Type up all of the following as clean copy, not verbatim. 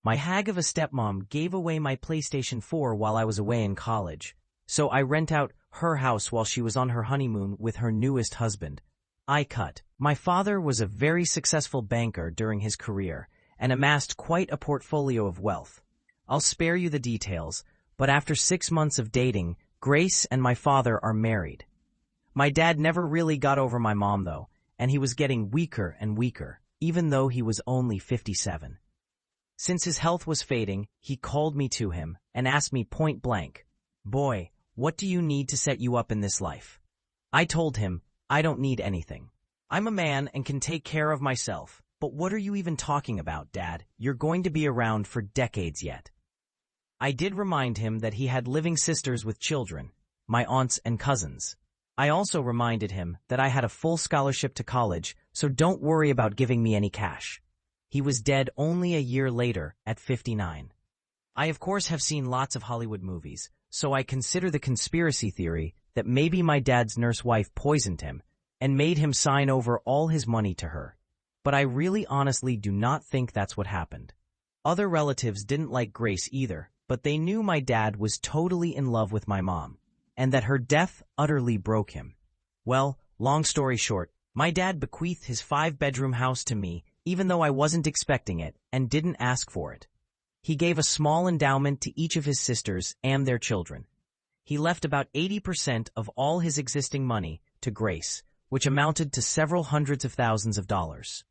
My hag of a stepmom gave away my PlayStation 4 while I was away in college, so I rent out her house while she was on her honeymoon with her newest husband. I cut. My father was a very successful banker during his career and amassed quite a portfolio of wealth. I'll spare you the details, but after 6 months of dating, Grace and my father are married. My dad never really got over my mom, though, and he was getting weaker and weaker, even though he was only 57. Since his health was fading, he called me to him and asked me point blank, "Boy, what do you need to set you up in this life?" I told him, "I don't need anything. I'm a man and can take care of myself." "But what are you even talking about, Dad? You're going to be around for decades yet." I did remind him that he had living sisters with children, my aunts and cousins. I also reminded him that I had a full scholarship to college, so don't worry about giving me any cash. He was dead only a year later, at 59. I of course have seen lots of Hollywood movies, so I consider the conspiracy theory that maybe my dad's nurse wife poisoned him and made him sign over all his money to her. But I really honestly do not think that's what happened. Other relatives didn't like Grace either, but they knew my dad was totally in love with my mom, and that her death utterly broke him. Well, long story short, my dad bequeathed his 5-bedroom house to me, even though I wasn't expecting it and didn't ask for it. He gave a small endowment to each of his sisters and their children. He left about 80% of all his existing money to Grace, which amounted to several hundreds of thousands of dollars.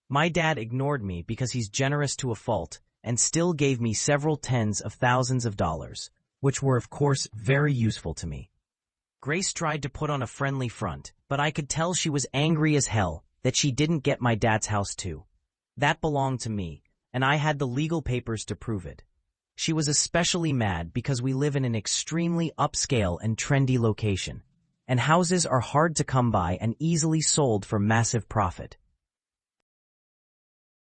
My dad ignored me because he's generous to a fault and still gave me several tens of thousands of dollars, which were of course very useful to me. Grace tried to put on a friendly front, but I could tell she was angry as hell that she didn't get my dad's house too. That belonged to me, and I had the legal papers to prove it. She was especially mad because we live in an extremely upscale and trendy location, and houses are hard to come by and easily sold for massive profit.